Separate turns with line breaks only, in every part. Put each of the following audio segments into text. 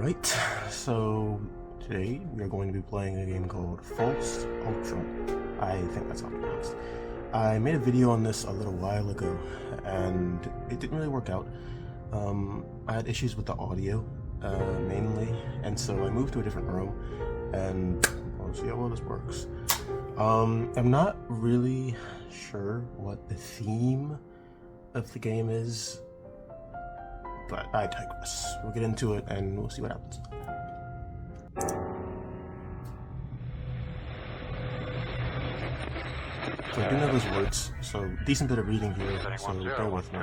Alright, so today we are going to be playing a game called Fausts, Alptraum. I think that's how it's pronounced. I made a video on this a little while ago, and it didn't really work out. I had issues with the audio, mainly, and so I moved to a different room, and we'll see how well this works. I'm not really sure what the theme of the game is, but I digress. We'll get into it and we'll see what happens. So I do know those words, so decent bit of reading here, so bear with me.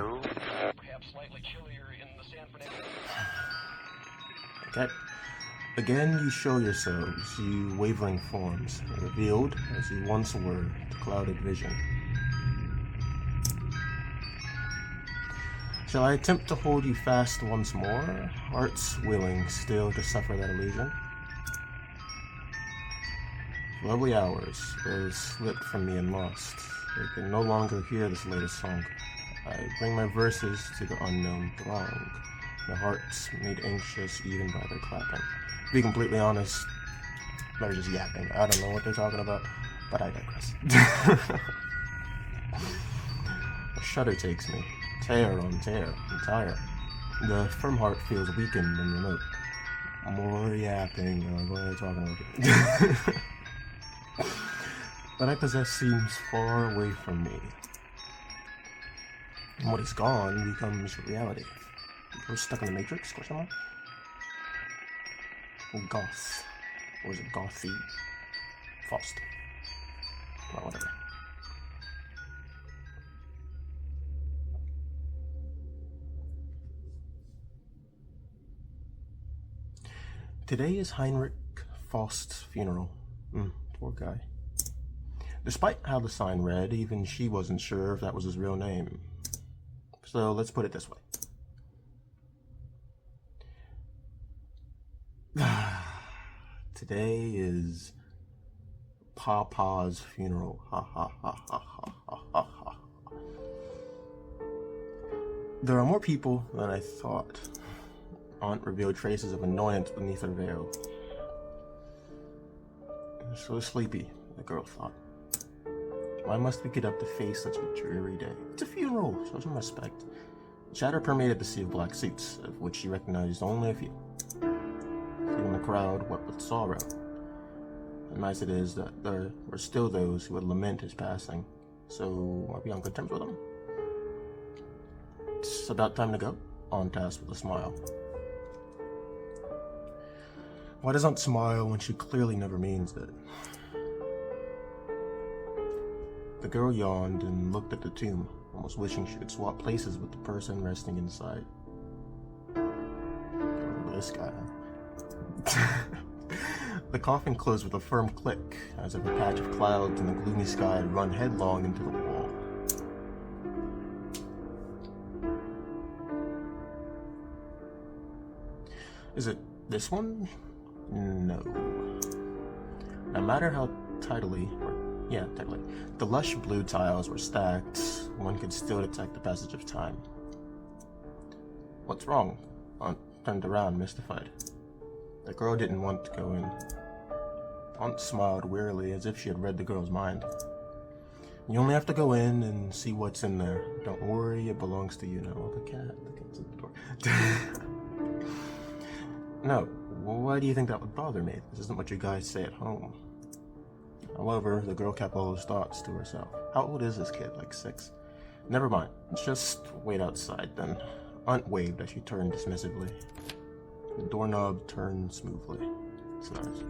Okay. Again you show yourselves, you wavering forms, revealed as you once were to clouded vision. Shall I attempt to hold you fast once more, hearts willing still to suffer that illusion? Lovely hours, those slipped from me and lost. I can no longer hear this latest song. I bring my verses to the unknown throng. My heart's made anxious even by their clapping. To be completely honest, they're just yapping. I don't know what they're talking about, but I digress. A shudder takes me. Tear on tear, entire. The firm heart feels weakened and remote. More yapping, what are they talking about? What I possess seems far away from me. And what is gone becomes reality. We're stuck in the Matrix, question mark? Goth. Or is it Gothy? Faust. Well, whatever. Today is Heinrich Faust's funeral. Poor guy. Despite how the sign read, even she wasn't sure if that was his real name. So let's put it this way. Today is Papa's funeral. Ha ha ha ha ha ha ha ha. There are more people than I thought. Aunt revealed traces of annoyance beneath her veil. So sleepy, the girl thought. Why must we get up to face such a dreary day? It's a funeral, show some respect. Chatter permeated the sea of black suits, of which she recognized only a few. Feeling the crowd wept with sorrow. And nice it is that there were still those who would lament his passing. So, are we on good terms with him? It's about time to go, Aunt asked with a smile. Why does Aunt smile when she clearly never means it? The girl yawned and looked at the tomb, almost wishing she could swap places with the person resting inside. This guy. The coffin closed with a firm click, as if a patch of clouds in the gloomy sky had run headlong into the wall. Is it this one? No. No matter how tidily, the lush blue tiles were stacked, one could still detect the passage of time. What's wrong? Aunt turned around, mystified. The girl didn't want to go in. Aunt smiled wearily, as if she had read the girl's mind. You only have to go in and see what's in there. Don't worry, it belongs to you now. Oh, the cat's at the door. No, why do you think that would bother me? This isn't what you guys say at home. However, the girl kept all those thoughts to herself. How old is this kid? Like 6? Never mind. Just wait outside then. Aunt waved as she turned dismissively. The doorknob turned smoothly. It's nice.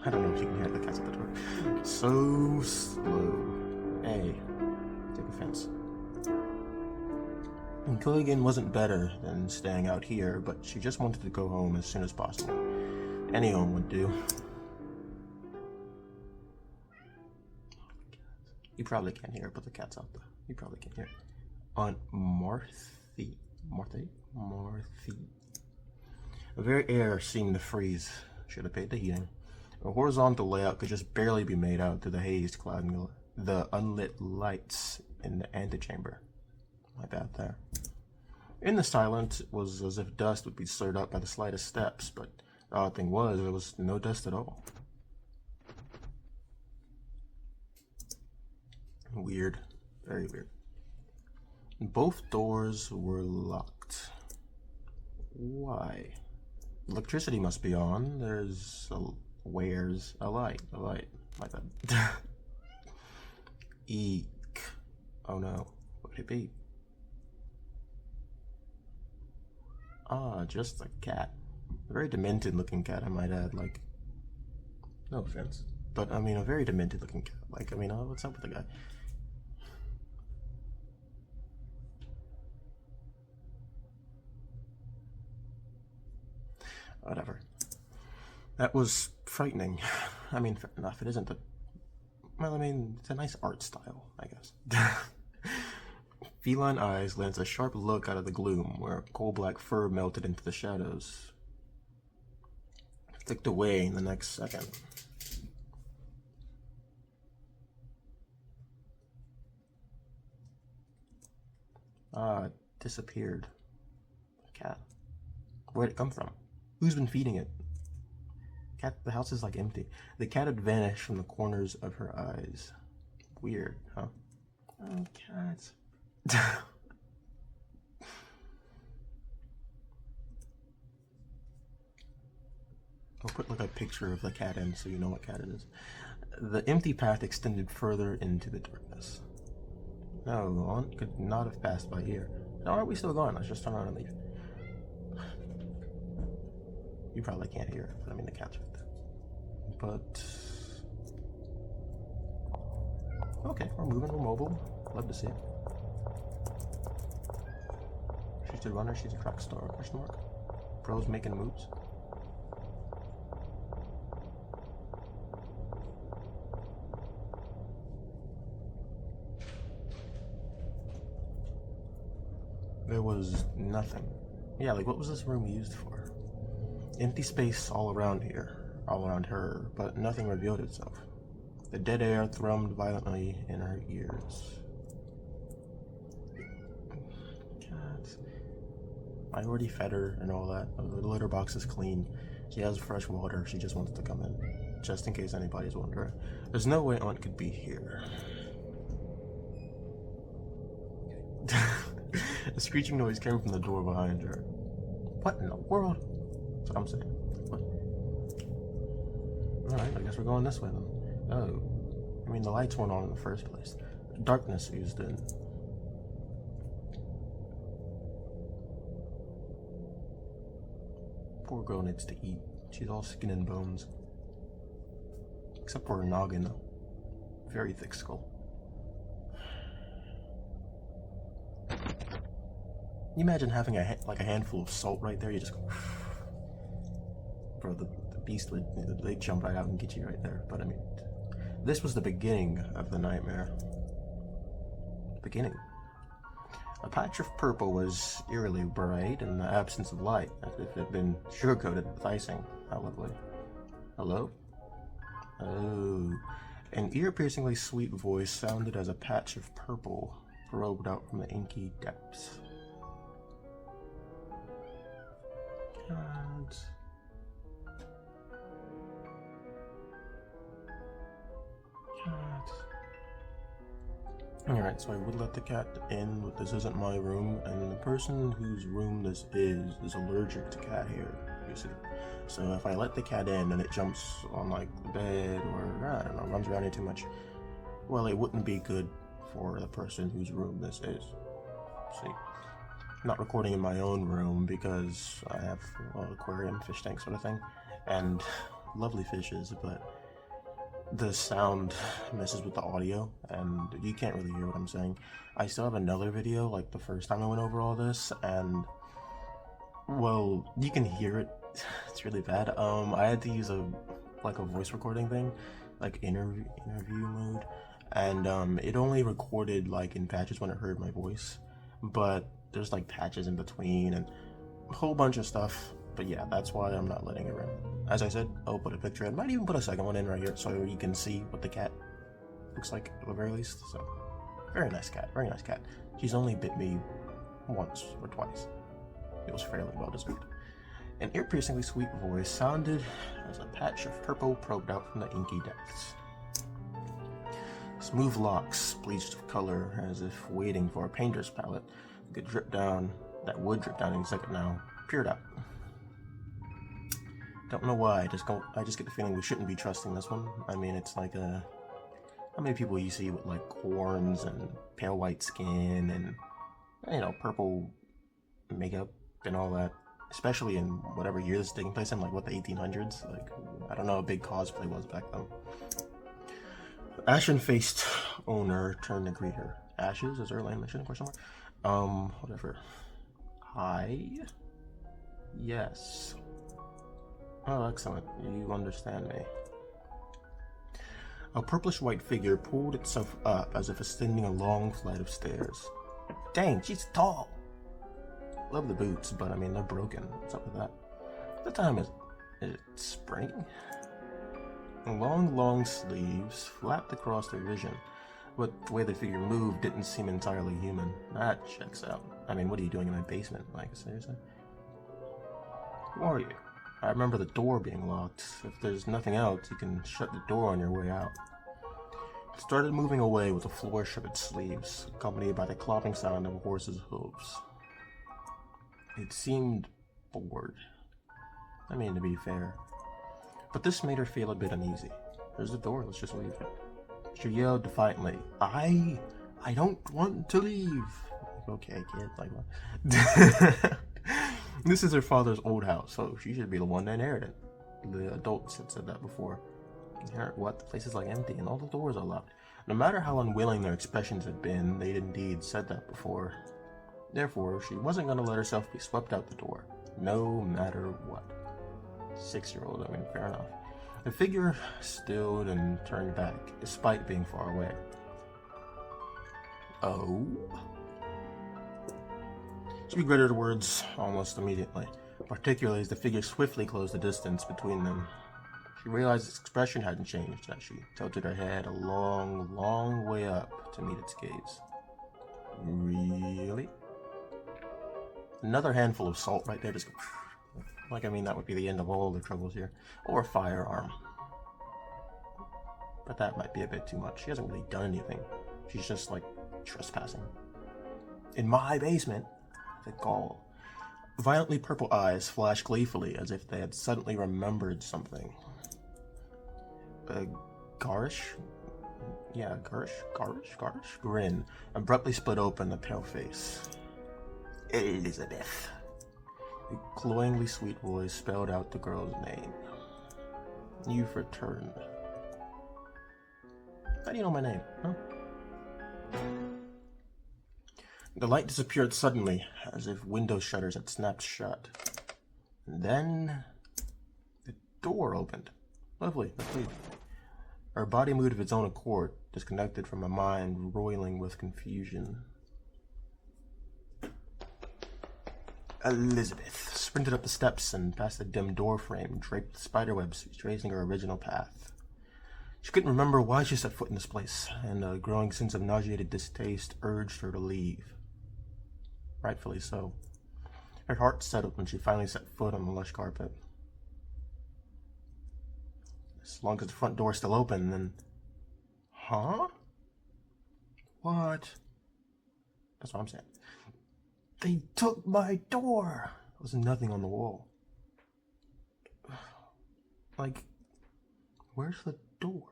I don't know if you can hear the cats at the door. So slow. Hey, take offense. And Killigan wasn't better than staying out here, but she just wanted to go home as soon as possible. Any home would do. You probably can't hear it, but the cat's out there. You probably can't hear it. Aunt Marthy. The very air seemed to freeze. Should have paid the heating. A horizontal layout could just barely be made out through the haze clouding the unlit lights in the antechamber. My bad there. In the silence, it was as if dust would be stirred up by the slightest steps, but the odd thing was, there was no dust at all. Weird. Very weird. Both doors were locked. Why? Electricity must be on. Where's a light? A light. My bad. Eek. Oh no. What could it be? Ah, just a cat. A very demented looking cat, I might add. Like, no offense. But, I mean, a very demented looking cat. Like, I mean, what's up with the guy? Whatever. That was frightening. I mean, fair enough, it isn't well, I mean, it's a nice art style, I guess. Feline eyes glanced a sharp look out of the gloom, where coal-black fur melted into the shadows. Flicked away in the next second. It disappeared. Cat. Where'd it come from? Who's been feeding it? Cat, the house is like empty. The cat had vanished from the corners of her eyes. Weird, huh? Oh, cats. I'll put like a picture of the cat in so you know what cat it is. The empty path extended further into the darkness. No, Aunt could not have passed by here. How are we still going? Let's just turn around and leave. You probably can't hear it, but I mean the cat's right there. But okay, we're moving, we're mobile. Love to see it. She's a runner, she's a track star, question mark. Pros making moves. There was nothing. Yeah, like what was this room used for? Empty space all around here, all around her, but nothing revealed itself. The dead air thrummed violently in her ears. Cats. I already fed her and all that. The litter box is clean. She has fresh water. She just wants to come in, just in case anybody's wondering. There's no way Aunt could be here. A screeching noise came from the door behind her. What in the world? That's what I'm saying. What? Alright, I guess we're going this way then. Oh. I mean, the lights weren't on in the first place. Darkness oozed in. Poor girl needs to eat. She's all skin and bones. Except for her noggin, though. Very thick skull. Can you imagine having a handful of salt right there? You just go, bro. The beast would they jump right out and get you right there. But I mean, this was the beginning of the nightmare. Beginning. A patch of purple was eerily bright in the absence of light, as if it had been sugar-coated with icing. How lovely. Hello? Oh. An ear-piercingly sweet voice sounded as a patch of purple probed out from the inky depths. God. Alright, so I would let the cat in, but this isn't my room, and the person whose room this is allergic to cat hair, you see. So if I let the cat in and it jumps on like the bed or, I don't know, runs around here too much, well, it wouldn't be good for the person whose room this is. See? I'm not recording in my own room because I have an aquarium, fish tank sort of thing, and lovely fishes, but the sound messes with the audio and you can't really hear what I'm saying. I still have another video, like the first time I went over all this, and well, you can hear it. It's really bad. I had to use a voice recording thing, like interview mode, and it only recorded like in patches when it heard my voice, but there's like patches in between and a whole bunch of stuff. But yeah, that's why I'm not letting it run. As I said, I'll put a picture in. Might even put a second one in right here so you can see what the cat looks like at the very least. So, very nice cat, very nice cat. She's only bit me once or twice. It was fairly well deserved. An ear-piercingly sweet voice sounded as a patch of purple probed out from the inky depths. Smooth locks, bleached of color, as if waiting for a painter's palette, that would drip down any second now, peered out. Don't know why, I just get the feeling we shouldn't be trusting this one. I mean, it's like how many people you see with like horns and pale white skin and, you know, purple makeup and all that, especially in whatever year this is taking place in, like what, the 1800s? Like, I don't know how big cosplay was back then. The ashen-faced owner turned to greet her. Ashes, is her land mission? Question mark. Whatever. Hi? Yes. Oh, excellent. You understand me. A purplish-white figure pulled itself up as if ascending a long flight of stairs. Dang, she's tall! Love the boots, but I mean, they're broken. What's up with that? What time is it spring? Long sleeves flapped across their vision, but the way the figure moved didn't seem entirely human. That checks out. I mean, what are you doing in my basement? Like, seriously? Who are you? I remember the door being locked. If there's nothing else, you can shut the door on your way out. It started moving away with a flourish of its sleeves, accompanied by the clopping sound of a horse's hooves. It seemed bored. I mean, to be fair. But this made her feel a bit uneasy. There's the door, let's just leave. She yelled defiantly, I don't want to leave. Okay, kid, like what? This is her father's old house, so she should be the one that inherited it. The adults had said that before. Inherit what? The place is like empty and all the doors are locked. No matter how unwilling their expressions had been, they'd indeed said that before. Therefore, she wasn't going to let herself be swept out the door, no matter what. 6-year-old, I mean, fair enough. The figure stilled and turned back, despite being far away. Oh? She regretted her words almost immediately, particularly as the figure swiftly closed the distance between them. She realized its expression hadn't changed as she tilted her head a long way up to meet its gaze. Really? Another handful of salt right there, just like, I mean, that would be the end of all the troubles here. Or a firearm. But that might be a bit too much. She hasn't really done anything. She's just, like, trespassing. In my basement? The gall. Violently purple eyes flashed gleefully as if they had suddenly remembered something. A garish grin abruptly split open the pale face. Elizabeth. A cloyingly sweet voice spelled out the girl's name. You've returned. How do you know my name, huh? The light disappeared suddenly, as if window shutters had snapped shut. And then the door opened. Lovely, complete. Her body moved of its own accord, disconnected from a mind roiling with confusion. Elizabeth sprinted up the steps and past the dim door frame draped with spiderwebs tracing her original path. She couldn't remember why she set foot in this place, and a growing sense of nauseated distaste urged her to leave. Rightfully so. Her heart settled when she finally set foot on the lush carpet. As long as the front door is still open, then... Huh? What? That's what I'm saying. They took my door! There was nothing on the wall. Like, where's the door?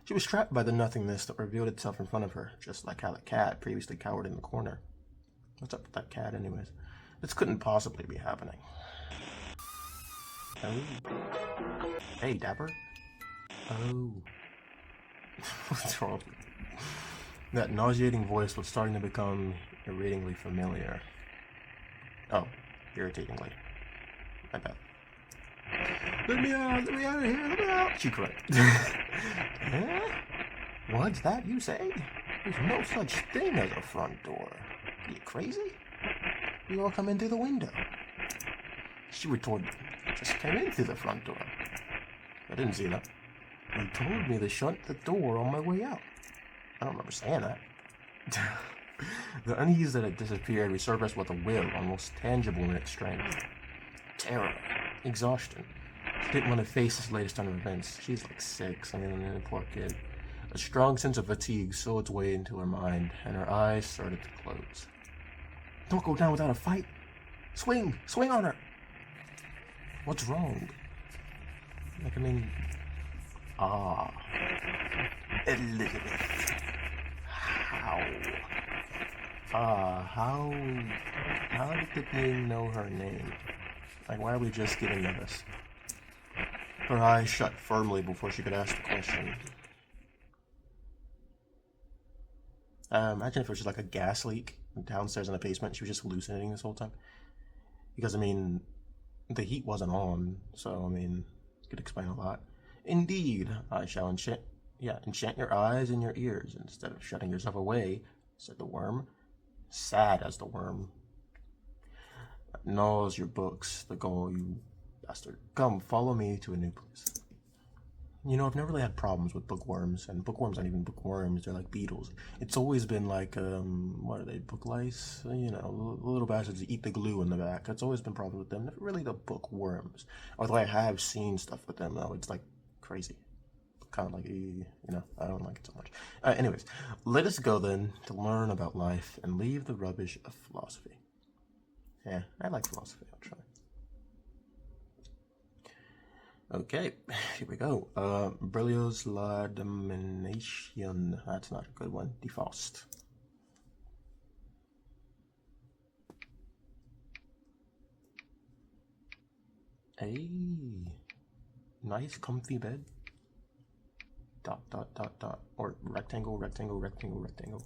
She was trapped by the nothingness that revealed itself in front of her, just like how the cat previously cowered in the corner. What's up with that cat, anyways? This couldn't possibly be happening. Oh. Hey, Dapper. Oh. What's wrong? That nauseating voice was starting to become irritatingly familiar. Oh, irritatingly. I bet. Let me out of here, let me out! She cried. Huh? What's that you say? There's no such thing as a front door. Are you crazy? You all come in through the window. She retorted, just came in through the front door. I didn't see that. You told me to shut the door on my way out. I don't remember saying that. The unease that had disappeared resurfaced with a will, almost tangible in its strength. Terror. Exhaustion. She didn't want to face this latest turn of events. She's like 6, I mean, poor kid. A strong sense of fatigue saw its way into her mind, and her eyes started to close. Don't go down without a fight. Swing! Swing on her! What's wrong? Like, I mean... Elizabeth. How did they know her name? Like, why are we just getting to this? Her eyes shut firmly before she could ask the question. Imagine if it was just like a gas leak downstairs in the basement. She was just hallucinating this whole time. Because, I mean, the heat wasn't on, so, I mean, it could explain a lot. Indeed, I shall enchant your eyes and your ears instead of shutting yourself away, said the worm. Sad as the worm. Gnaws your books, the goal, you bastard. Come, follow me to a new place. You know, I've never really had problems with bookworms, and bookworms aren't even bookworms, they're like beetles. It's always been like, what are they, book lice? You know, the little bastards that eat the glue in the back. That's always been problems with them, never really the bookworms. Although I have seen stuff with them, though, it's like crazy. Kind of like, you know, I don't like it so much. Anyways, let us go then to learn about life and leave the rubbish of philosophy. Yeah, I like philosophy, I'll try. Okay, here we go. Berlioz' La Domination. That's not a good one. Die Faust. Hey, nice comfy bed. Dot, dot, dot, dot. Or rectangle, rectangle, rectangle, rectangle.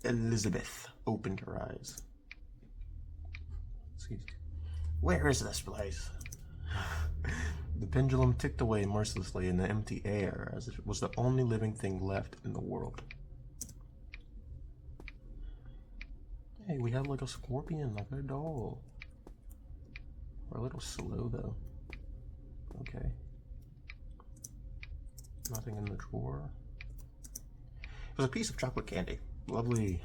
Elizabeth opened her eyes. Excuse me. Where is this place? The pendulum ticked away mercilessly in the empty air, as if it was the only living thing left in the world. Hey, we have like a scorpion, like a doll. We're a little slow, though. Okay. Nothing in the drawer. It was a piece of chocolate candy. Lovely.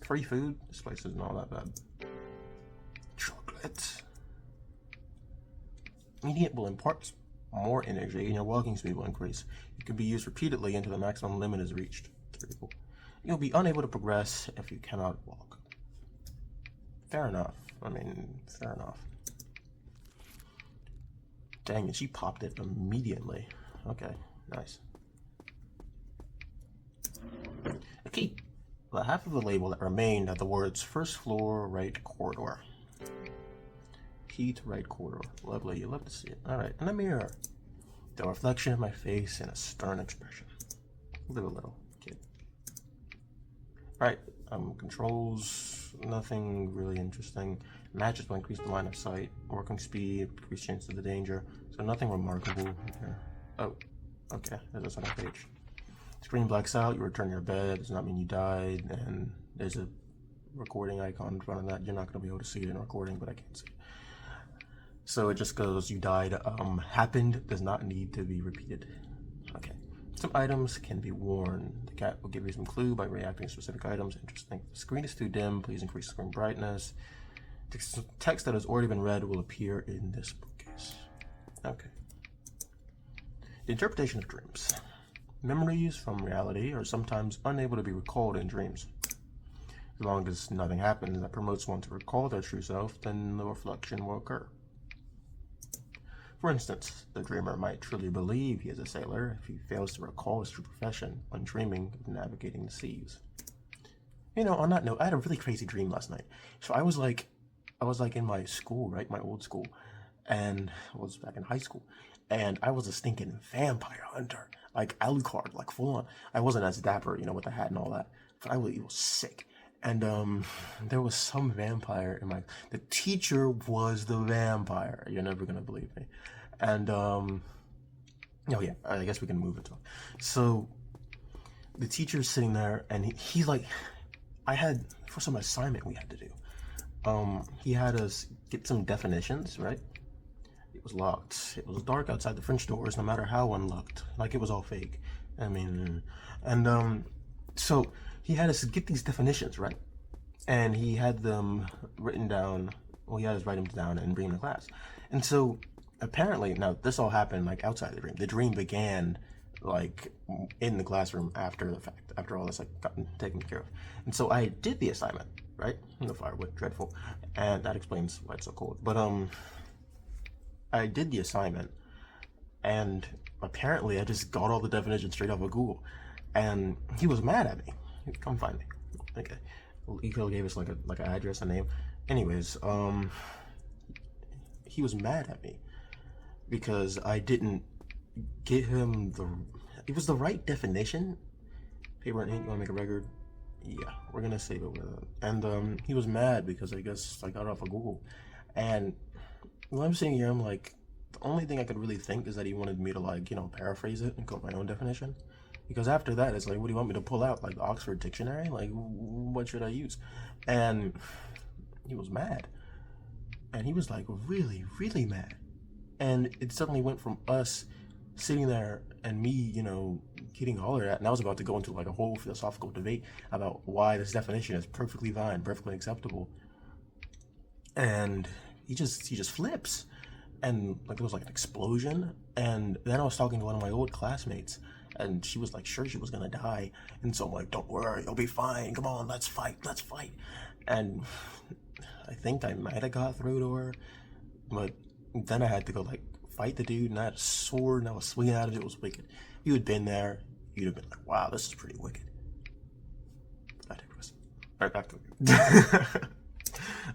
Free food. This place isn't all that bad. Chocolate. Eating it will impart more energy and your walking speed will increase. It can be used repeatedly until the maximum limit is reached. You'll be unable to progress if you cannot walk. Fair enough. I mean, fair enough. Dang it, she popped it immediately. Okay, nice. A key. The half of the label that remained had the words first floor, right corridor. Key to right corridor. Lovely, you love to see it. Alright, and a mirror. The reflection of my face in a stern expression. Live a little, kid. Alright, controls, nothing really interesting. Matches will increase the line of sight. Working speed, increase chance of the danger. So nothing remarkable here. Oh, okay, there's this on the page. Screen blacks out, you return to your bed, does not mean you died, and there's a recording icon in front of that. You're not going to be able to see it in recording, but I can see it. So it just goes, you died, happened, does not need to be repeated. Okay. Some items can be worn. The cat will give you some clue by reacting to specific items. Interesting. The screen is too dim, please increase the screen brightness. Text that has already been read will appear in this bookcase. Okay. The interpretation of dreams. Memories from reality are sometimes unable to be recalled in dreams. As long as nothing happens that promotes one to recall their true self, then the reflection will occur. For instance, the dreamer might truly believe he is a sailor if he fails to recall his true profession when dreaming of navigating the seas. You know, on that note, I had a really crazy dream last night. So I was like in my school, right, my old school, and I was back in high school, and I was a stinking vampire hunter, like Alucard, like full on. I wasn't as dapper, you know, with the hat and all that, but it was sick. And there was some vampire in the teacher was the vampire. You're never gonna believe me. And oh yeah, I guess we can move it on. So the teacher's sitting there, and he's like, I had for some assignment we had to do. He had us get some definitions, right? It was locked. It was dark outside the French doors, no matter how unlocked. Like it was all fake. I mean, and so he had us get these definitions, right? and he had them written down. Well, he had us write them down and bring them to class. And so apparently, now this all happened like outside the dream. The dream began like in the classroom after the fact, after all this like gotten taken care of. And so I did the assignment, right? In the firewood, dreadful, and that explains why it's so cold. But I did the assignment, and apparently I just got all the definitions straight off of Google, and he was mad at me. Come find me. Okay, he could have gave us like an address, a name. Anyways, he was mad at me because I didn't get him it was the right definition. Paper and ink, you wanna make a record? Yeah, we're gonna save it with it. And he was mad because I guess I got it off of Google. And when I'm sitting here, I'm like, the only thing I could really think is that he wanted me to like, paraphrase it and go my own definition. Because after that, it's like, what do you want me to pull out? Like the Oxford Dictionary? Like, what should I use? And he was mad. And he was like really, really mad. And it suddenly went from us sitting there and me, getting all of that, and I was about to go into like a whole philosophical debate about why this definition is perfectly fine, perfectly acceptable. And he just flips. And like there was like an explosion. And then I was talking to one of my old classmates, and she was like sure she was gonna die. And so I'm like, don't worry, you'll be fine. Come on, let's fight. And I think I might have got through to her, but then I had to go like fight the dude, and I had a sword, and I was swinging at it. It was wicked. If you had been there, you'd have been like, wow, this is pretty wicked. But I digress. Alright, back to it.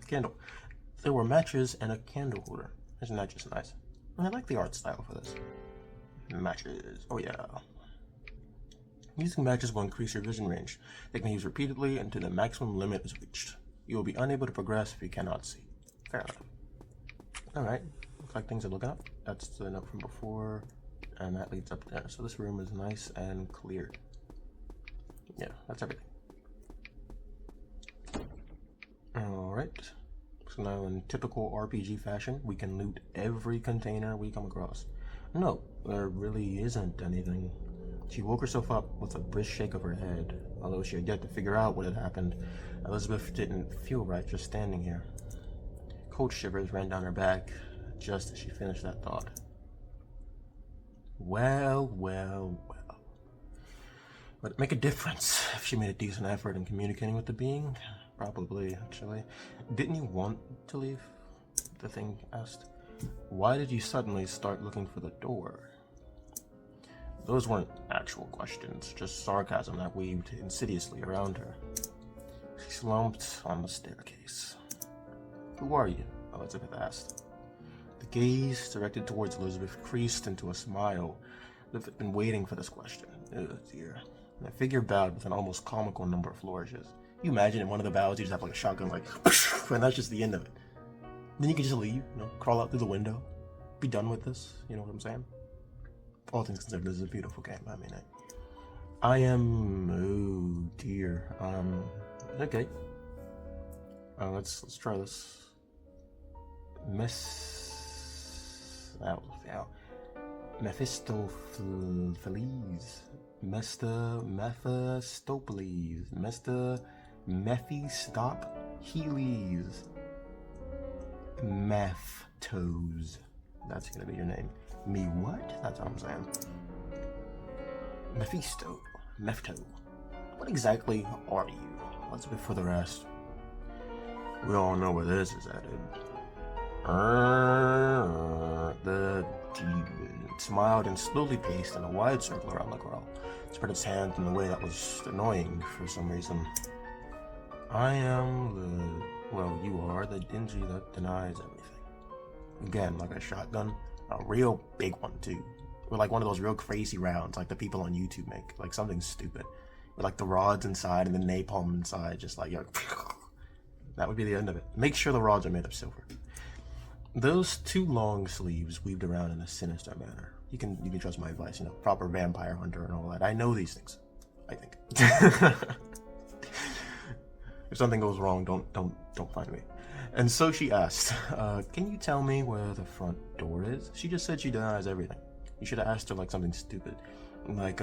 Candle. There were matches and a candle holder. Isn't that just nice? I like the art style for this. Matches. Oh yeah. Using matches will increase your vision range. They can be used repeatedly until the maximum limit is reached. You will be unable to progress if you cannot see. Fair enough. Alright. Looks like things are looking up. That's the note from before. And that leads up there. So this room is nice and cleared. Yeah, that's everything. Alright. So now in typical RPG fashion, we can loot every container we come across. No, there really isn't anything. She woke herself up with a brisk shake of her head. Although she had yet to figure out what had happened, Elizabeth didn't feel right just standing here. Cold shivers ran down her back just as she finished that thought. Well. Would it make a difference if she made a decent effort in communicating with the being? Probably, actually. Didn't you want to leave? The thing asked. Why did you suddenly start looking for the door? Those weren't actual questions, just sarcasm that weaved insidiously around her. She slumped on the staircase. Who are you? Elizabeth asked. The gaze directed towards Elizabeth creased into a smile. Elizabeth had been waiting for this question. Oh dear. And the figure bowed with an almost comical number of flourishes. You imagine in one of the bows you just have like a shotgun like and that's just the end of it. Then you can just leave, crawl out through the window, be done with this, you know what I'm saying? All things considered, this is a beautiful game. I mean, I am, oh dear, okay. Let's try this. Mephistopheles. Mr. Mephistopheles. Mephtos. That's gonna be your name. Me what? That's what I'm saying. Mephto. What exactly are you? Let's be for the rest. We all know where this is headed. The demon smiled and slowly paced in a wide circle around the girl. Spread its hand in a way that was annoying for some reason. I am you are the dingy that denies everything. Again, like a shotgun, a real big one too. With like one of those real crazy rounds like the people on YouTube make. Like something stupid. With like the rods inside and the napalm inside, just like, that would be the end of it. Make sure the rods are made of silver. Those two long sleeves weaved around in a sinister manner. You can trust my advice, proper vampire hunter and all that. I know these things, I think. If something goes wrong, don't find me. And so she asked, can you tell me where the front door is? She just said she denies everything. You should have asked her like something stupid. Like,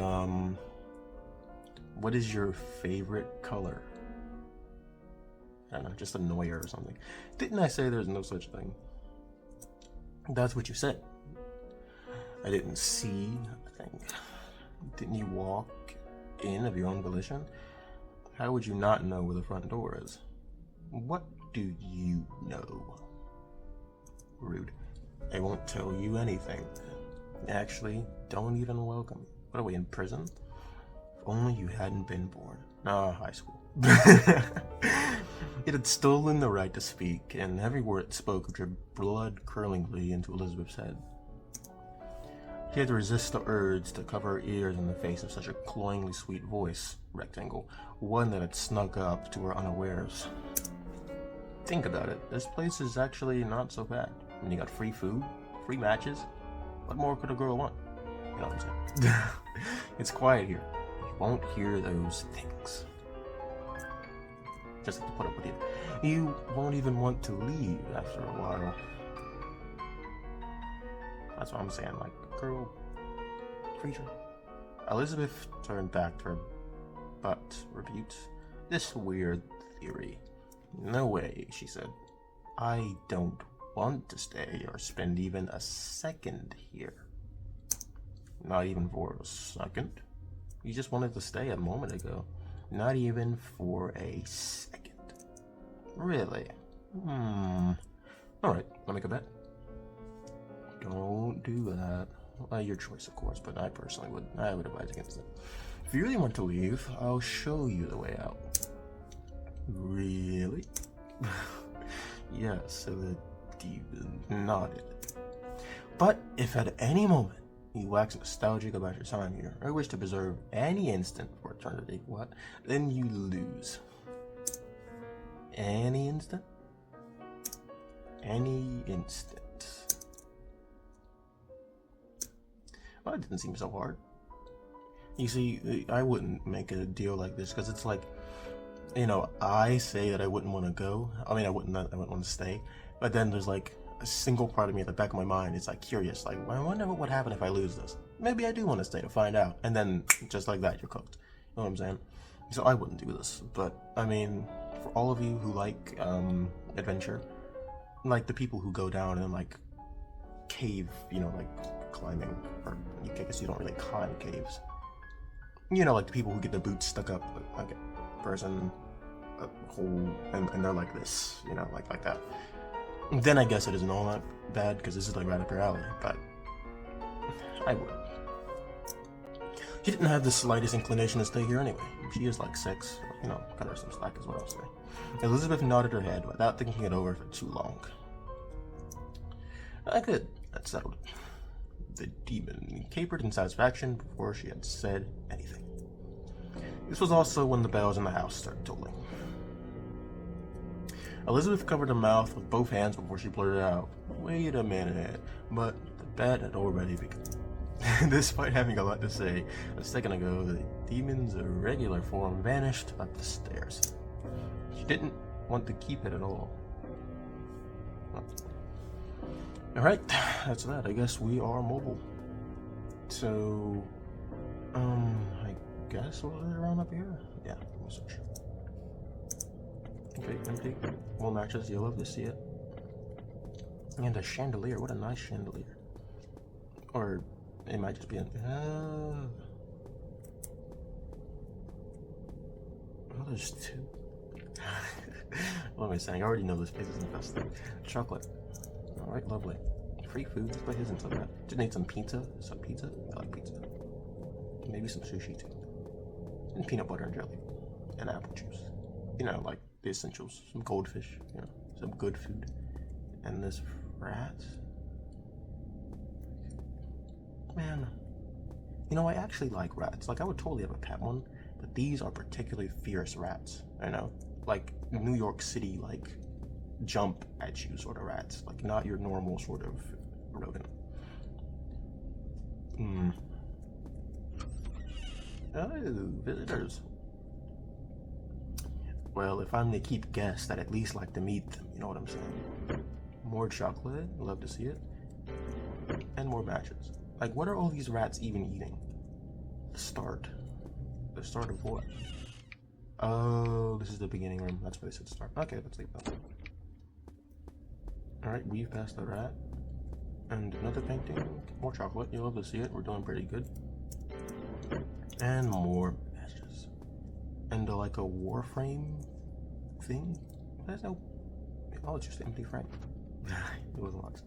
what is your favorite color? I don't know, just annoy her or something. Didn't I say there's no such thing? That's what you said. I didn't see a thing. Didn't you walk in of your own volition? How would you not know where the front door is? What do you know? Rude. I won't tell you anything. Actually, don't even welcome me. What are we, in prison? If only you hadn't been born. No, high school. It had stolen the right to speak, and every word it spoke drew blood curlingly into Elizabeth's head. She had to resist the urge to cover her ears in the face of such a cloyingly sweet voice, rectangle, one that had snuck up to her unawares. Think about it, this place is actually not so bad. When you got free food, free matches, what more could a girl want? You know what I'm saying? It's quiet here. You won't hear those things. Just have to put up with you. You won't even want to leave after a while. That's what I'm saying, like, girl, creature. Elizabeth turned back to her butt, rebuked this weird theory. No way, she said. I don't want to stay or spend even a second here. Not even for a second. You just wanted to stay a moment ago. Not even for a second. Really? Alright, I'll make a bet. Don't do that. Well, your choice, of course, but I personally would advise against it. If you really want to leave, I'll show you the way out. Really? Yes, so the demon nodded. But if at any moment you wax nostalgic about your time here, or wish to preserve any instant for eternity, then you lose. Any instant? Any instant. Well, it didn't seem so hard. You see, I wouldn't make a deal like this because it's like, you know, I say that I wouldn't want to go. I mean, I wouldn't want to stay. But then there's like a single part of me at the back of my mind is like curious, like, I wonder what would happen if I lose this. Maybe I do want to stay to find out. And then just like that, you're cooked. You know what I'm saying? So I wouldn't do this. But I mean, for all of you who like adventure, like the people who go down and like cave, you know, like climbing, or I guess you don't really climb caves. You know, like the people who get their boots stuck up, like a person, a hole, and they're like this, you know, like that. Then I guess it isn't all that bad because this is like right up your alley, but I would. She didn't have the slightest inclination to stay here anyway. She is like 6, you know, cut her some slack is what I'll say. Elizabeth nodded her head without thinking it over for too long. Good, that settled it. The demon capered in satisfaction before she had said anything. This was also when the bells in the house started tolling. Elizabeth covered her mouth with both hands before she blurted out, "Wait a minute," but the bet had already begun. Despite having a lot to say, a second ago, the demon's irregular form vanished up the stairs. She didn't want to keep it at all. Alright, that's that. I guess we are mobile. So, I guess we'll let it around up here. Yeah, we'll search. Okay, empty. More matches, you'll love to see it. And a chandelier, what a nice chandelier. Or it might just be an oh, there's 2. What am I saying? I already know this place is infested. Chocolate. Alright, lovely. Free food, this place isn't so bad. Just need some pizza. Some pizza? I like pizza. Maybe some sushi too. And peanut butter and jelly. And apple juice. You know, like the essentials. Some goldfish, you know, some good food. And this rat. Man, you know, I actually like rats. Like, I would totally have a pet one, but these are particularly fierce rats, you know? Like, New York City, like, jump at you sort of rats. Like, not your normal sort of rodent. Oh, visitors. Well, if I'm to keep guests, I'd at least like to meet them, you know what I'm saying? More chocolate, love to see it. And more matches. Like, what are all these rats even eating? The start of what? Oh, this is the beginning room. That's where they said start. Okay, let's leave that. Alright, we've passed the rat. And another painting. More chocolate. You'll love to see it. We're doing pretty good. And more matches. And like a warframe thing. There's no... Oh, it's just an empty frame. It wasn't locked.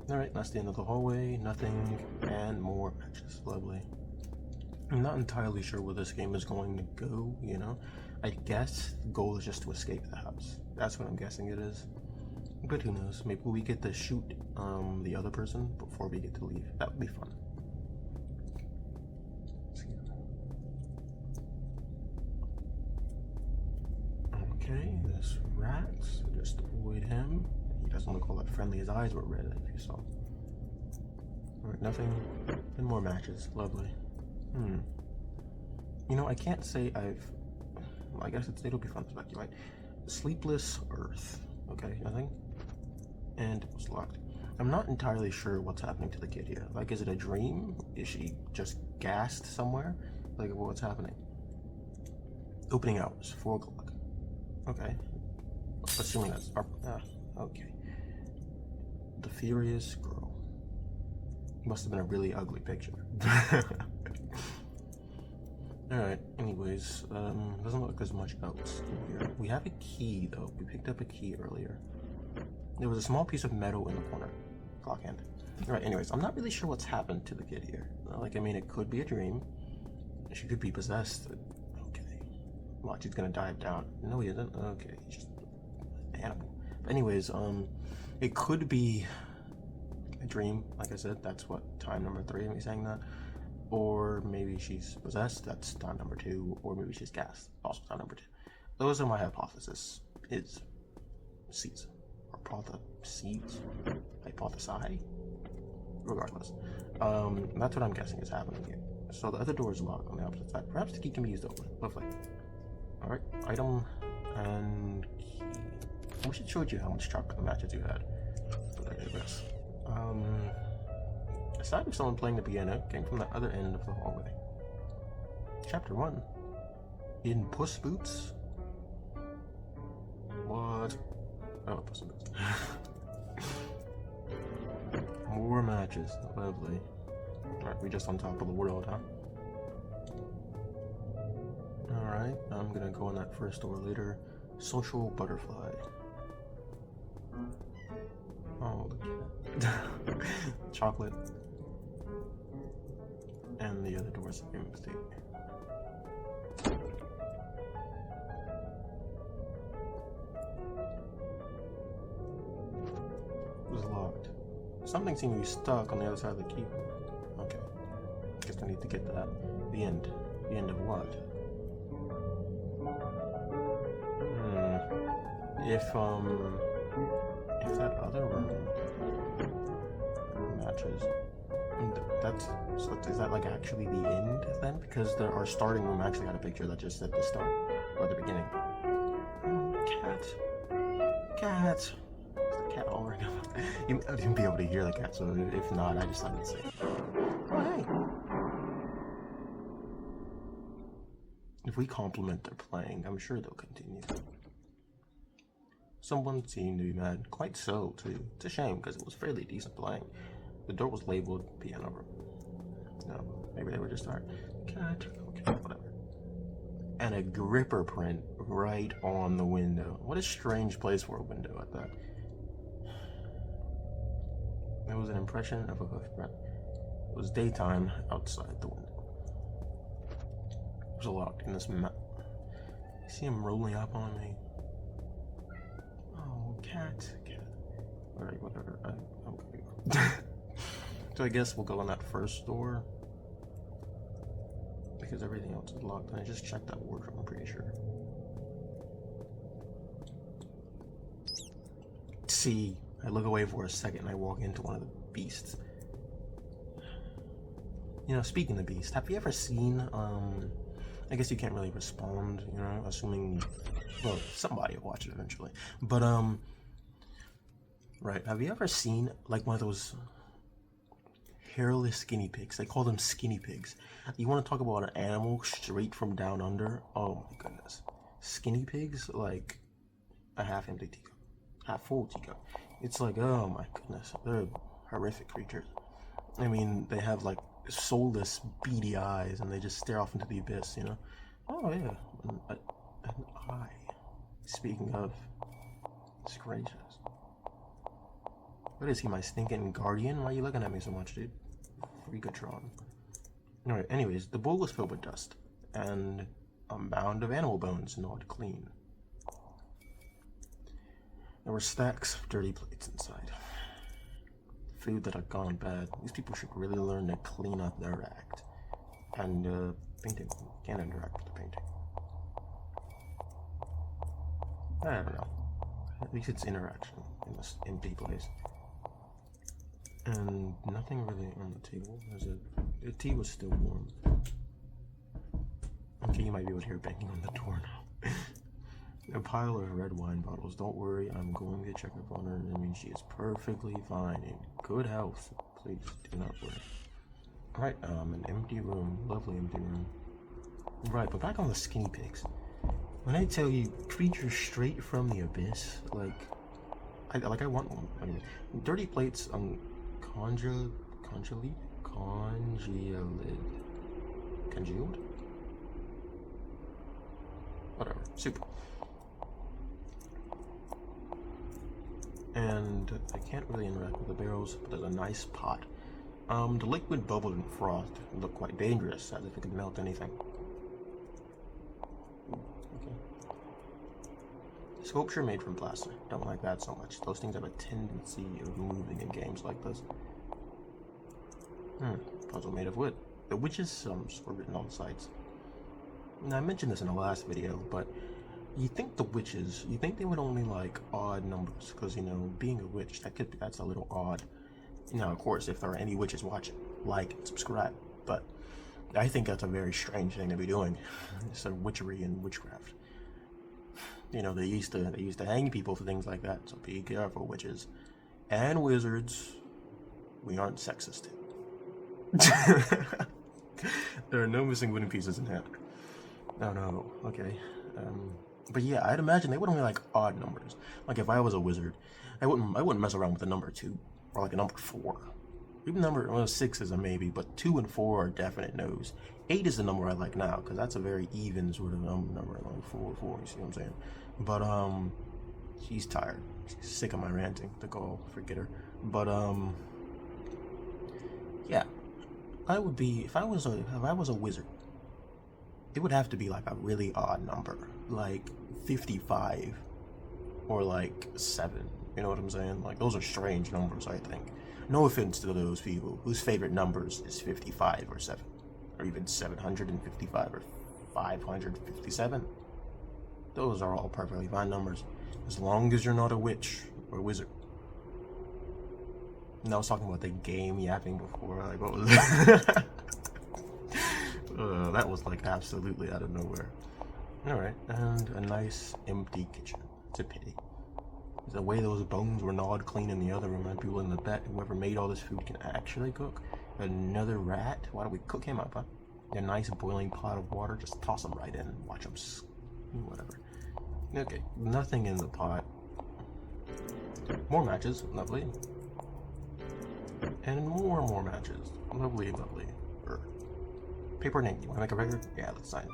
Alright, that's the end of the hallway. Nothing. And more matches. Lovely. I'm not entirely sure where this game is going to go, you know? I guess the goal is just to escape the house. That's what I'm guessing it is. But who knows? Maybe we get to shoot the other person before we get to leave. That would be fun. Okay, this rat. So just avoid him. He doesn't look all that friendly. His eyes were red, if you saw. Alright, nothing. And more matches. Lovely. You know, I can't say I've... Well, I guess it'll be fun to speculate. Sleepless Earth. Okay, nothing. And it was locked. I'm not entirely sure what's happening to the kid here. Like, is it a dream? Is she just gassed somewhere? Like, what's happening? Opening hours, 4 o'clock. Okay. Assuming that's... okay. The Furious Girl. Must have been a really ugly picture. Alright, anyways, doesn't look like there's much else in here. We have a key, though. We picked up a key earlier. There was a small piece of metal in the corner. Clock hand. Alright, anyways, I'm not really sure what's happened to the kid here. Like, I mean, it could be a dream. She could be possessed. Okay. Watch, he's gonna dive down. No, he isn't. Okay, he's just an animal. But anyways, it could be a dream. Like I said, that's what time number 3 of me saying that. Or maybe she's possessed, that's time number 2, or maybe she's gassed, also time number 2. Those are my hypotheses. Is seeds. Or hypothesize? Regardless. That's what I'm guessing is happening here. So the other door is locked on the opposite side. Perhaps the key can be used to open it. Lovely. Alright, item and key. I wish it showed you how much chocolate matches you had. But I digress. A sound of someone playing the piano came from the other end of the hallway. Chapter 1. In Puss Boots? What? Oh, Puss in Boots. More matches. Lovely. Alright, we just on top of the world, huh? Alright, I'm gonna go on that first door later. Social butterfly. Oh, the cat. Chocolate. And the other door's empty. It was locked. Something seemed to be stuck on the other side of the keyboard. Okay. Guess I need to get that. The end. The end of what? If that other room matches, so is that like actually the end then? Because our starting room actually had a picture that just said the start or the beginning. Cat. Is the cat all right now? You might not even be able to hear the cat, so if not, I just thought I'd say. Oh hey. If we compliment their playing, I'm sure they'll continue. Someone seemed to be mad. Quite so, too. It's a shame, because it was fairly decent playing. The door was labeled piano room. No, maybe they were just tired. Cat. Okay, whatever. And a gripper print right on the window. What a strange place for a window at that. There was an impression of a hoof print. It was daytime outside the window. It was locked in this map. See him rolling up on me. Cat. Alright, whatever. I'm gonna go. So I guess we'll go on that first door. Because everything else is locked. And I just checked that wardrobe, I'm pretty sure. See, I look away for a second and I walk into one of the beasts. You know, speaking of beast, have you ever seen, I guess you can't really respond, you know, assuming, well, somebody will watch it eventually. But, right, have you ever seen, like, one of those hairless guinea pigs. They call them skinny pigs. You want to talk about an animal straight from down under? Oh my goodness. Skinny pigs, like a half empty teacup, half full teacup. It's like, oh my goodness, they're horrific creatures. I mean, they have like soulless, beady eyes, and they just stare off into the abyss, you know? Oh yeah, an eye. Speaking of, it's gracious. What is he, my stinking guardian? Why are you looking at me so much, dude? Freakatron. Alright, anyways, the bowl was filled with dust, and a mound of animal bones gnawed clean. There were stacks of dirty plates inside. Food that had gone bad. These people should really learn to clean up their act. And, painting. Can't interact with the painting. I don't know. At least it's interaction in this empty place. And nothing really on the table. The tea was still warm. Okay, you might be able to hear banging on the door now. A pile of red wine bottles. Don't worry, I'm going to check up on her. I mean, she is perfectly fine, in good health. Please do not worry. Alright, an empty room. Lovely empty room. Right, but back on the skinny pigs. When I tell you, creatures straight from the abyss, like I want one. I mean, dirty plates on congealed? Whatever. Super. And I can't really interact with the barrels, but there's a nice pot. The liquid bubbled and frothed and looked quite dangerous, as if it could melt anything. Okay. Sculpture made from plaster. Don't like that so much. Those things have a tendency of moving in games like this. Puzzle made of wood. The witches' sums were written on the sides. Now, I mentioned this in the last video, but you think the witches, you think they would only like odd numbers, because, you know, being a witch, that's a little odd. Now, of course, if there are any witches watching, like and subscribe, but I think that's a very strange thing to be doing. It's a witchery and witchcraft. You know, they used to hang people for things like that, so be careful, witches. And wizards, we aren't sexist. There are no missing wooden pieces in here. Oh no, okay. But yeah, I'd imagine they would only like odd numbers. Like if I was a wizard, I wouldn't mess around with a number 2 or like a number 4. Even 6 is a maybe, but 2 and 4 are definite no's. 8 is the number I like now, because that's a very even sort of number, like 4, you see what I'm saying? But she's tired. She's sick of my ranting. The goal, forget her. But yeah, I would be if I was a wizard. It would have to be like a really odd number, like 55 or like 7. You know what I'm saying? Like those are strange numbers, I think. No offense to those people whose favorite numbers is 55 or 7, or even 755 or 557. Those are all perfectly fine numbers, as long as you're not a witch or a wizard. And I was talking about the game yapping before. Like, what was that? That was like absolutely out of nowhere. Alright, and a nice empty kitchen. It's a pity. The way those bones were gnawed clean in the other room, I'd be willing to bet whoever made all this food can actually cook. Another rat? Why don't we cook him up, huh? A nice boiling pot of water, just toss him right in and watch him whatever. Okay, nothing in the pot. More matches, lovely. And more matches. Lovely. Paper and ink. You want to make a record? Yeah, let's sign.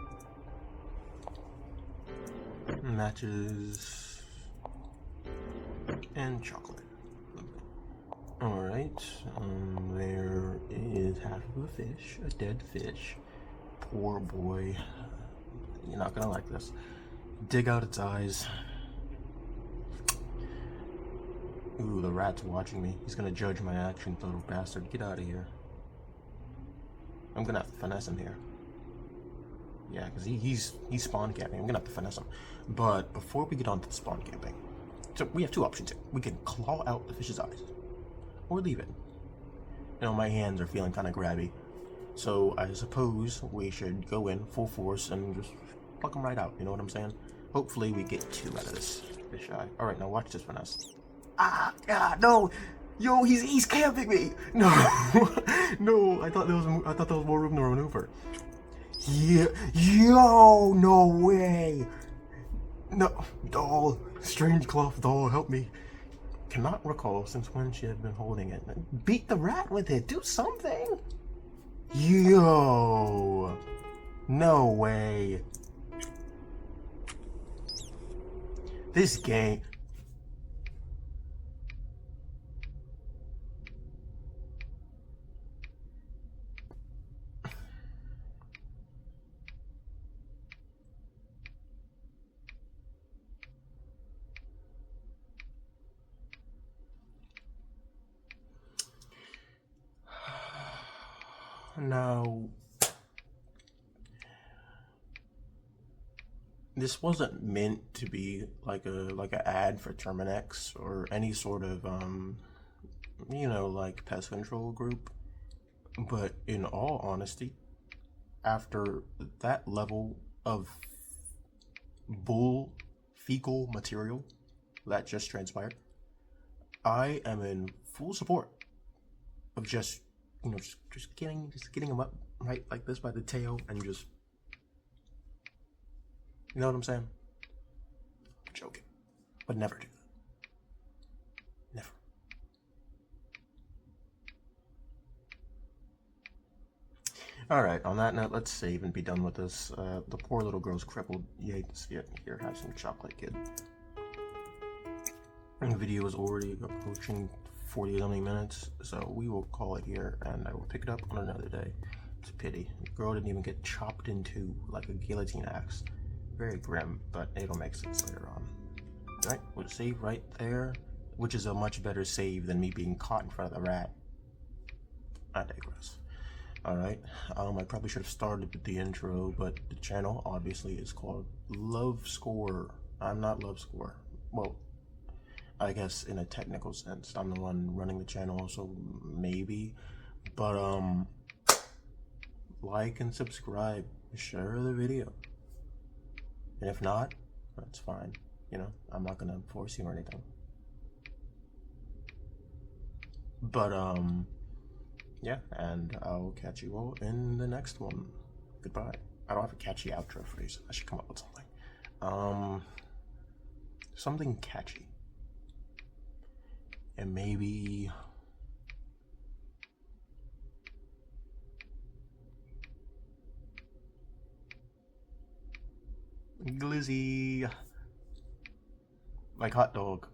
Matches. And chocolate. Alright. There is half of a fish. A dead fish. Poor boy. You're not gonna like this. Dig out its eyes. Ooh, the rat's watching me. He's gonna judge my actions, little bastard. Get out of here. I'm gonna have to finesse him here. Yeah, because he's spawn camping. I'm gonna have to finesse him. But before we get on to the spawn camping, so we have two options here. We can claw out the fish's eyes, or leave it. You know, my hands are feeling kind of grabby, so I suppose we should go in full force and just pluck them right out. You know what I'm saying? Hopefully we get 2 out of this fish eye. All right, now watch this finesse. No! Yo, he's camping me. No, no. I thought there was more room to maneuver. Yeah, yo, no way. No, doll, strange cloth doll, help me. Cannot recall since when she had been holding it. Beat the rat with it. Do something. Yo, no way. This game. No. This wasn't meant to be like an ad for Terminex or any sort of like pest control group. But in all honesty, after that level of bull fecal material that just transpired, I am in full support of just getting him up right like this by the tail and just, you know what I'm saying? I'm joking, but never do that. Never. All right. On that note, let's save and be done with this. The poor little girl's crippled. You hate to see it. Here, have some chocolate, kid. And the video is already approaching 40-something minutes, so we will call it here, and I will pick it up on another day. It's a pity. The girl didn't even get chopped in two like a guillotine axe. Very grim, but it'll make sense later on. Alright, we'll save right there, which is a much better save than me being caught in front of the rat. I digress. Alright, I probably should have started with the intro, but the channel obviously is called Love Score. I'm not Love Score. Well, I guess in a technical sense, I'm the one running the channel, so maybe. But, like and subscribe, share the video. And if not, that's fine. You know, I'm not gonna force you or anything. But, yeah, and I'll catch you all in the next one. Goodbye. I don't have a catchy outro phrase. I should come up with something. Something catchy. And maybe... glizzy. Like hot dog.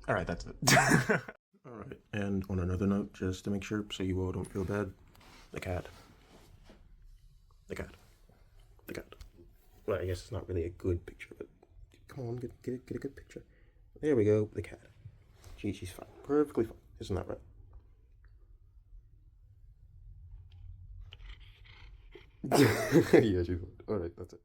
Alright, that's it. Alright, and on another note, just to make sure so you all don't feel bad, the cat. The cat. The cat. Well, I guess it's not really a good picture, but come on, get a good picture. There we go, the cat. She's fine. Perfectly fine. Isn't that right? Yeah, she's fine. Alright, that's it.